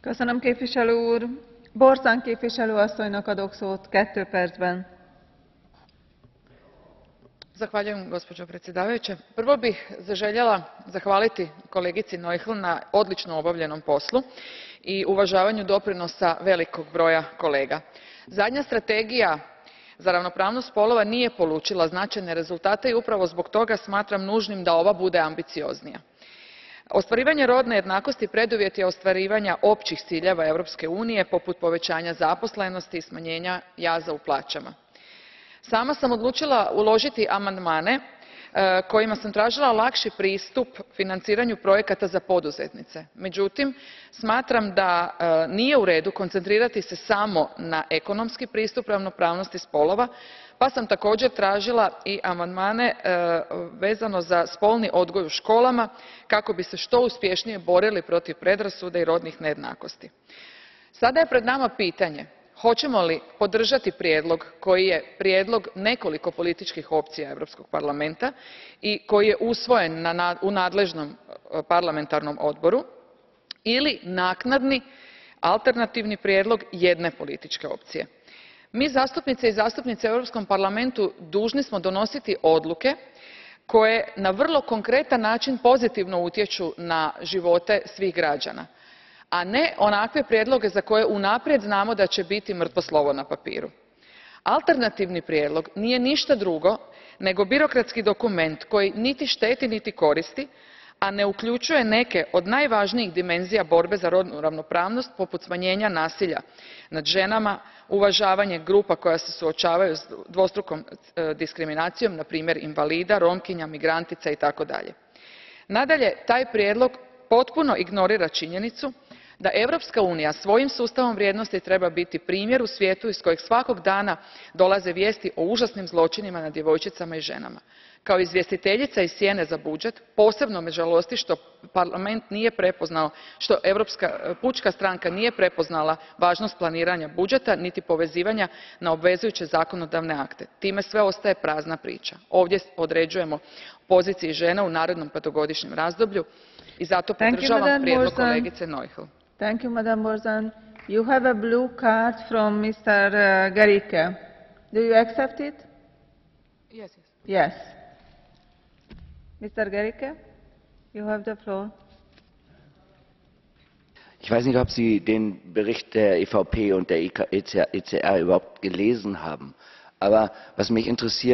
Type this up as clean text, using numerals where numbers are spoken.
Köszönöm, képviselő úr. Borzan képviselő asszonynak adok szót 2 percben. Zahvaljujem, gospođo predsjedavajuća. Prvo bih zaželjela zahvaliti kolegici Noichl na odlično obavljenom poslu i uvažavanju doprinosa velikog broja kolega. Zadnja strategija za ravnopravnost spolova nije polučila značajne rezultate i upravo zbog toga smatram nužnim da ova bude ambicioznija. Ostvarivanje rodne jednakosti preduvjet je ostvarivanja općih ciljeva Europske unije poput povećanja zaposlenosti i smanjenja jaza u plaćama. Sama sam odlučila uložiti amandmane kojima sam tražila lakši pristup financiranju projekata za poduzetnice. Međutim, smatram da nije u redu koncentrirati se samo na ekonomski pristup ravnopravnosti spolova, pa sam također tražila i amandmane vezano za spolni odgoj u školama kako bi se što uspješnije borili protiv predrasuda i rodnih nejednakosti. Sada je pred nama pitanje hoćemo li podržati prijedlog koji je prijedlog nekoliko političkih opcija Europskog parlamenta i koji je usvojen u nadležnom parlamentarnom odboru ili naknadni alternativni prijedlog jedne političke opcije. Mi zastupnice i zastupnici u Europskom parlamentu dužni smo donositi odluke koje na vrlo konkretan način pozitivno utječu na živote svih građana, a ne onakve prijedloge za koje unaprijed znamo da će biti mrtvo slovo na papiru. Alternativni prijedlog nije ništa drugo nego birokratski dokument koji niti šteti niti koristi, a ne uključuje neke od najvažnijih dimenzija borbe za rodnu ravnopravnost poput smanjenja nasilja nad ženama, uvažavanje grupa koja se suočavaju s dvostrukom diskriminacijom, na primjer invalida, romkinja, migrantica itd. Nadalje, taj prijedlog potpuno ignorira činjenicu da Europska unija svojim sustavom vrijednosti treba biti primjer u svijetu iz kojeg svakog dana dolaze vijesti o užasnim zločinima nad djevojčicama i ženama. Kao izvjestiteljica iz sjene za budžet posebno me žalosti što Parlament nije prepoznao, što Europska pučka stranka nije prepoznala važnost planiranja budžeta niti povezivanja na obvezujuće zakonodavne akte. Time sve ostaje prazna priča. Ovdje određujemo poziciji žena u narednom petogodišnjem razdoblju i zato podržavam prijedlog kolegice Noichl. Thank you, Madam Borzan. You have a blue card from Mr. Gericke. Do you accept it? Yes. Yes. Mr. Gericke, you have the floor. Ich weiß nicht, ob Sie den Bericht der EVP und der ECR überhaupt gelesen haben. Aber was mich interessieren